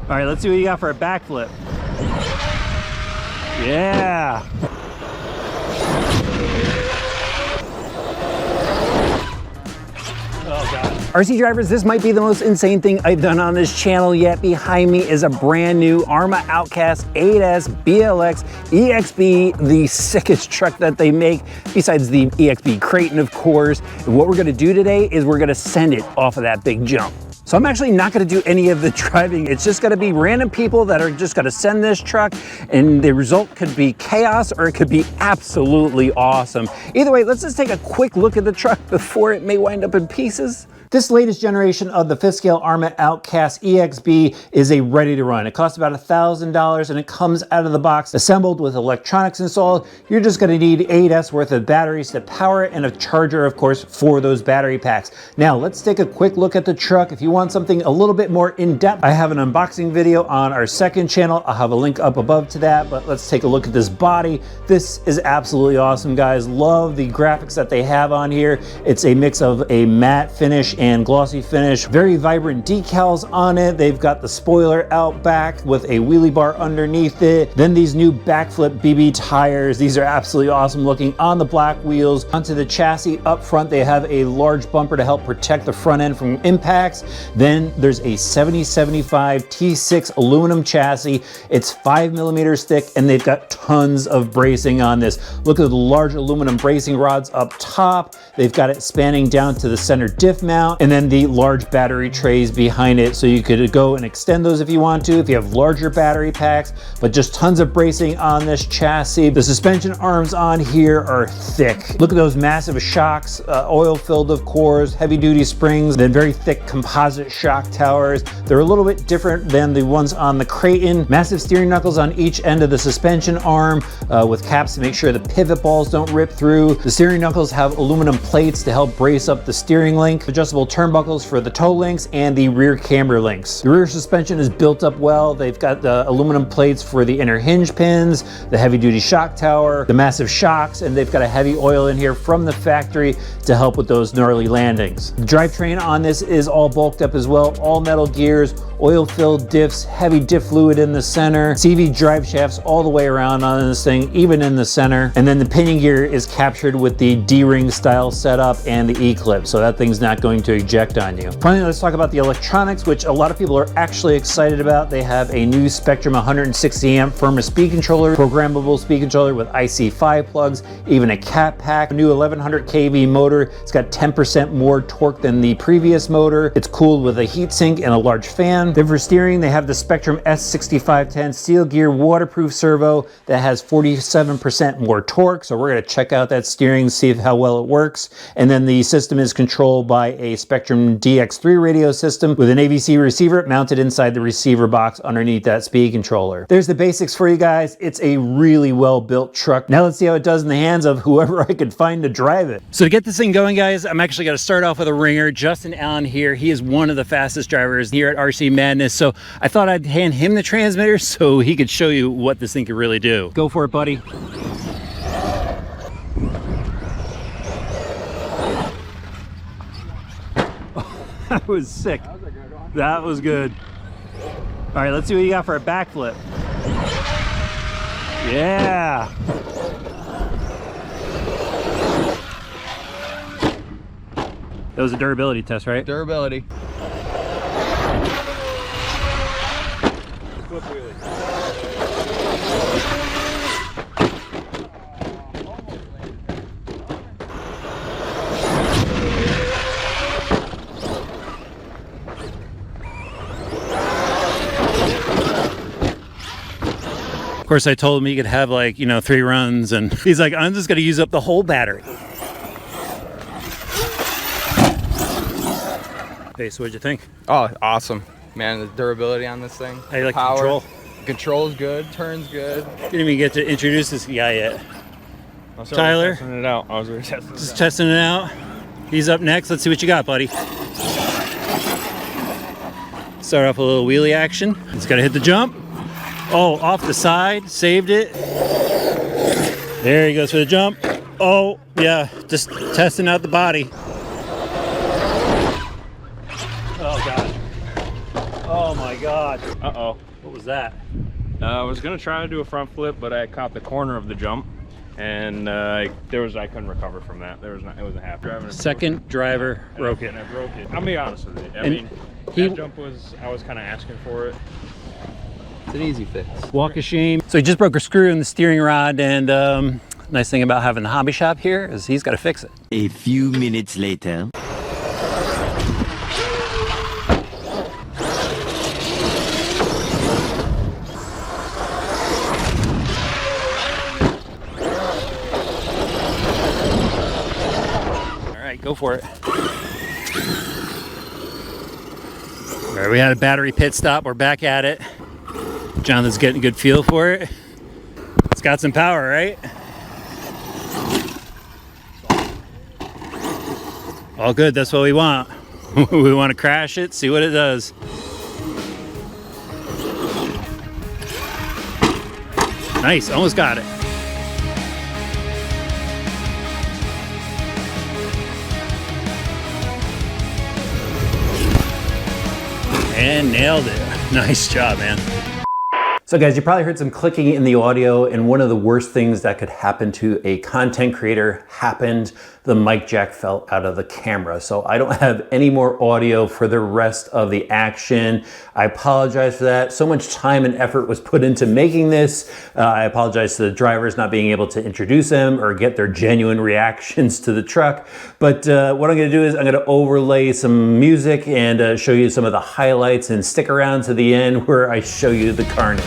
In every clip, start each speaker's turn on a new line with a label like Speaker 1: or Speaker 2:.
Speaker 1: All right, let's see what you got for a backflip. Yeah. Oh God. RC drivers, this might be the most insane thing I've done on this channel yet. Behind me is a brand new Arrma Outcast 8S BLX EXB, the sickest truck that they make, besides the EXB Creighton, of course. And what we're gonna do today is we're gonna send it off of that big jump. So I'm actually not gonna do any of the driving. It's just gonna be random people that are just gonna send this truck, and the result could be chaos or it could be absolutely awesome. Either way, let's just take a quick look at the truck before it may wind up in pieces. This latest generation of the 5th scale Arrma Outcast EXB is a ready to run. It costs about $1,000 and it comes out of the box assembled with electronics installed. You're just gonna need 8S worth of batteries to power it and a charger, of course, for those battery packs. Now, let's take a quick look at the truck. If you want something a little bit more in-depth, I have an unboxing video on our second channel. I'll have a link up above to that, but let's take a look at this body. This is absolutely awesome, guys. Love the graphics that they have on here. It's a mix of a matte finish and glossy finish. Very vibrant decals on it. They've got the spoiler out back with a wheelie bar underneath it. Then these new backflip BB tires. These are absolutely awesome looking on the black wheels. Onto the chassis up front, they have a large bumper to help protect the front end from impacts. Then there's a 7075 T6 aluminum chassis. It's 5mm thick and they've got tons of bracing on this. Look at the large aluminum bracing rods up top. They've got it spanning down to the center diff mount, and then the large battery trays behind it, so you could go and extend those if you want to, if you have larger battery packs, but just tons of bracing on this chassis. The suspension arms on here are thick. Look at those massive shocks, oil filled of course, heavy duty springs, then very thick composite shock towers. They're a little bit different than the ones on the Creighton. Massive steering knuckles on each end of the suspension arm with caps to make sure the pivot balls don't rip through. The steering knuckles have aluminum plates to help brace up the steering link, adjustable turnbuckles for the toe links and the rear camber links. The rear suspension is built up well. They've got the aluminum plates for the inner hinge pins, the heavy duty shock tower, the massive shocks, and they've got a heavy oil in here from the factory to help with those gnarly landings. The drivetrain on this is all bulked up as well, all metal gears, oil filled diffs, heavy diff fluid in the center, CV drive shafts all the way around on this thing, even in the center. And then the pinion gear is captured with the D-ring style setup and the E-clip, so that thing's not going to eject on you. Finally, let's talk about the electronics, which a lot of people are actually excited about. They have a new Spectrum 160 amp firmware speed controller, programmable speed controller with IC5 plugs, even a cat pack, a new 1100 kV motor. It's got 10% more torque than the previous motor. It's cooled with a heatsink and a large fan. Then for steering, they have the Spectrum S6510 steel gear waterproof servo that has 47% more torque. So we're gonna check out that steering, see how well it works. And then the system is controlled by a Spectrum DX3 radio system with an AVC receiver mounted inside the receiver box underneath that speed controller. There's the basics for you guys. It's a really well-built truck. Now let's see how it does in the hands of whoever I could find to drive it. So to get this thing going, guys, I'm actually gonna start off with a ringer. Justin Allen here. He is one of the fastest drivers here at RC Madness. So I thought I'd hand him the transmitter so he could show you what this thing could really do. Go for it, buddy. That was sick. That was a good one. That was good. All right, let's see what you got for a backflip. Yeah. That was a durability test, right?
Speaker 2: Durability.
Speaker 1: Flip wheelie. Of course, I told him he could have like, 3 runs, and he's like, I'm just gonna use up the whole battery. Hey, so what'd you think?
Speaker 2: Oh, awesome. Man, the durability on this thing.
Speaker 1: How you like the control?
Speaker 2: Control's good, turns good.
Speaker 1: Didn't even get to introduce this guy yet. Tyler?
Speaker 3: Testing it out. I was testing it out.
Speaker 1: Just testing it out. He's up next. Let's see what you got, buddy. Start off with a little wheelie action. It's gotta hit the jump. Oh, off the side, saved it. There he goes for the jump. Oh, yeah, just testing out the body. Oh, God. Oh, my God.
Speaker 3: Uh-oh.
Speaker 1: What was that?
Speaker 3: I was gonna try to do a front flip, but I caught the corner of the jump, and I couldn't recover from that. It wasn't happening. Driving
Speaker 1: Second driver broke it.
Speaker 3: And I broke it. I'll be honest with you. I
Speaker 1: And
Speaker 3: mean, that jump I was kind of asking for it.
Speaker 2: It's an easy fix.
Speaker 1: Walk of shame. So he just broke a screw in the steering rod, and nice thing about having the hobby shop here is he's got to fix it.
Speaker 4: A few minutes later.
Speaker 1: All right, go for it. All right, we had a battery pit stop. We're back at it. Jonathan's getting a good feel for it. It's got some power, right? All good, that's what we want. We want to crash it, see what it does. Nice, almost got it. And nailed it. Nice job, man. So guys, you probably heard some clicking in the audio, and one of the worst things that could happen to a content creator happened. The mic jack fell out of the camera. So I don't have any more audio for the rest of the action. I apologize for that. So much time and effort was put into making this. I apologize to the drivers not being able to introduce them or get their genuine reactions to the truck. But what I'm gonna do is I'm gonna overlay some music and show you some of the highlights, and stick around to the end where I show you the carnage.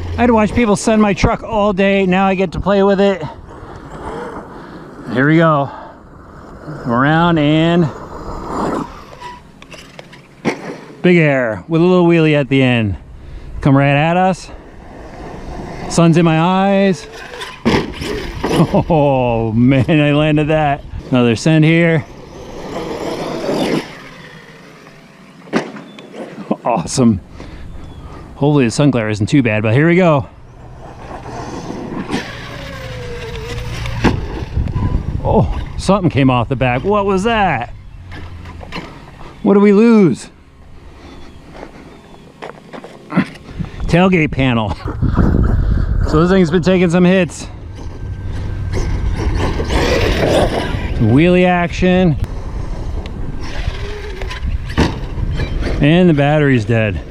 Speaker 1: I had to watch people send my truck all day. Now I get to play with it. Here we go. Around and big air with a little wheelie at the end. Come right at us. Sun's in my eyes. Oh man, I landed that. Another send here. Awesome. Hopefully the sun glare isn't too bad, but here we go. Oh, something came off the back. What was that? What did we lose? Tailgate panel. So this thing's been taking some hits. Wheelie action. And the battery's dead.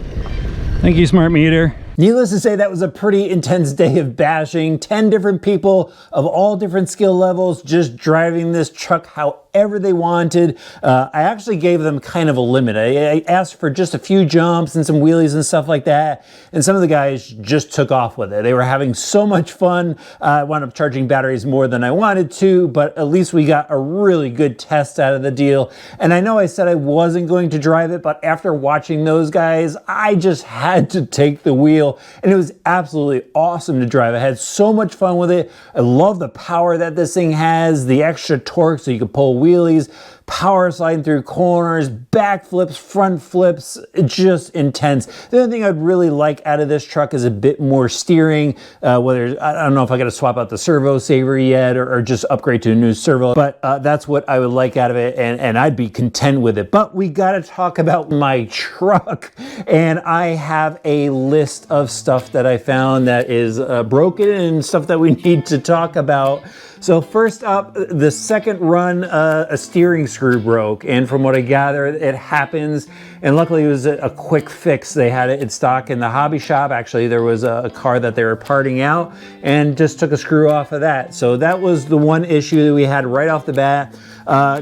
Speaker 1: Thank you, smart meter. Needless to say, that was a pretty intense day of bashing. 10 different people of all different skill levels just driving this truck however whatever they wanted. I actually gave them kind of a limit. I asked for just a few jumps and some wheelies and stuff like that, and some of the guys just took off with it. They were having so much fun. I wound up charging batteries more than I wanted to, but at least we got a really good test out of the deal. And I know I said I wasn't going to drive it, but after watching those guys, I just had to take the wheel, and it was absolutely awesome to drive. I had so much fun with it. I love the power that this thing has, the extra torque so you can pull wheelies, power sliding through corners, back flips, front flips, just intense. The only thing I'd really like out of this truck is a bit more steering, whether, I don't know if I got to swap out the servo saver yet or just upgrade to a new servo, but that's what I would like out of it, and I'd be content with it. But we got to talk about my truck, and I have a list of stuff that I found that is broken and stuff that we need to talk about. So first up, the second run, a steering screw broke, and from what I gather, it happens, and luckily it was a quick fix. They had it in stock in the hobby shop. Actually, there was a car that they were parting out and just took a screw off of that. So that was the one issue that we had right off the bat.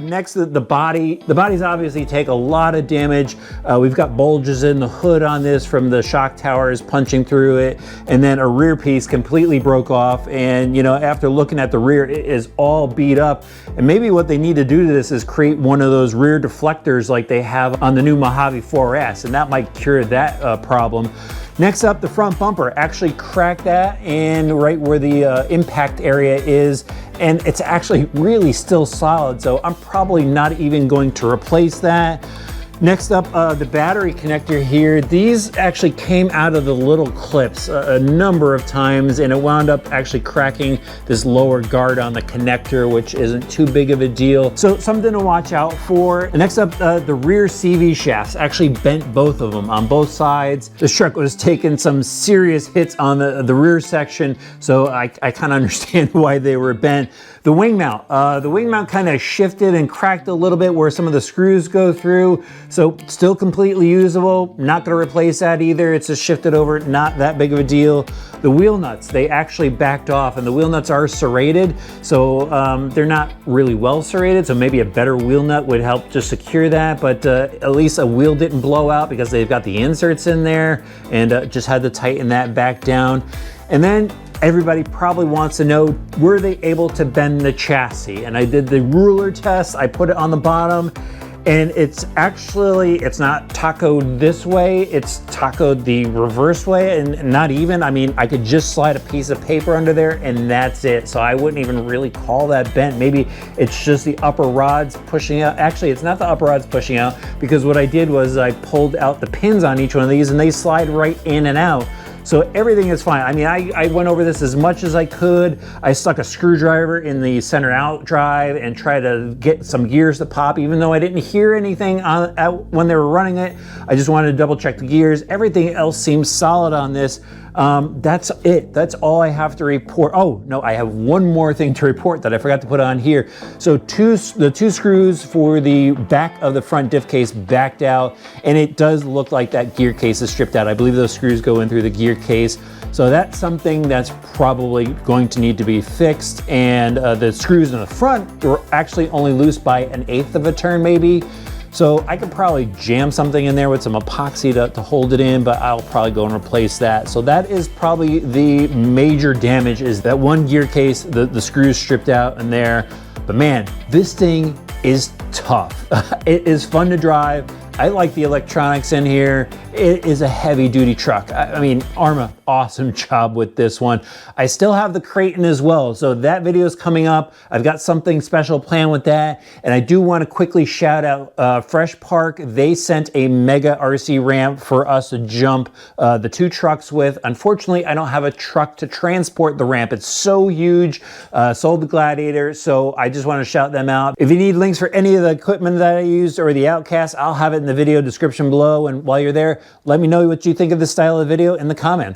Speaker 1: Next, the body. The bodies obviously take a lot of damage. We've got bulges in the hood on this from the shock towers punching through it, and then a rear piece completely broke off. And you know, after looking at the rear, it is all beat up. And maybe what they need to do to this is create one of those rear deflectors like they have on the new Mojave 4S, and that might cure that problem. Next up, the front bumper. Actually cracked that, and right where the impact area is, and it's actually really still solid, so I'm probably not even going to replace that. Next up, the battery connector here. These actually came out of the little clips a number of times, and it wound up actually cracking this lower guard on the connector, which isn't too big of a deal. So something to watch out for. Next up, the rear CV shafts actually bent, both of them on both sides. This truck was taking some serious hits on the rear section, so I kind of understand why they were bent. The wing mount. The wing mount kind of shifted and cracked a little bit where some of the screws go through. So still completely usable. Not going to replace that either. It's just shifted over. Not that big of a deal. The wheel nuts, they actually backed off, and the wheel nuts are serrated. So they're not really well serrated. So maybe a better wheel nut would help to secure that. But at least a wheel didn't blow out because they've got the inserts in there, and just had to tighten that back down. And then everybody probably wants to know, were they able to bend the chassis? And I did the ruler test. I put it on the bottom, and it's not tacoed this way, it's tacoed the reverse way, and not even. I mean, I could just slide a piece of paper under there and that's it. So I wouldn't even really call that bent. Maybe it's just the upper rods pushing out. Actually, it's not the upper rods pushing out, because what I did was I pulled out the pins on each one of these, and they slide right in and out. So everything is fine. I mean, I went over this as much as I could. I stuck a screwdriver in the center out drive and tried to get some gears to pop, even though I didn't hear anything when they were running it. I just wanted to double check the gears. Everything else seems solid on this. That's it. That's all I have to report. Oh, no, I have one more thing to report that I forgot to put on here. So the two screws for the back of the front diff case backed out, and it does look like that gear case is stripped out. I believe those screws go in through the gear case. So that's something that's probably going to need to be fixed. And the screws in the front were actually only loose by 1/8 of a turn maybe. So I could probably jam something in there with some epoxy to hold it in, but I'll probably go and replace that. So that is probably the major damage, is that one gear case, the screws stripped out in there. But man, this thing is tough. It is fun to drive. I like the electronics in here. It is a heavy duty truck. I mean, Arrma, awesome job with this one. I still have the Creighton as well, so that video is coming up. I've got something special planned with that, and I do want to quickly shout out Fresh Park. They sent a mega RC ramp for us to jump the two trucks with. Unfortunately, I don't have a truck to transport the ramp. It's so huge. Sold the Gladiator, so I just want to shout them out. If you need links for any of the equipment that I used or the Outcast, I'll have it in the video description below. And while you're there, let me know what you think of this style of video in the comments.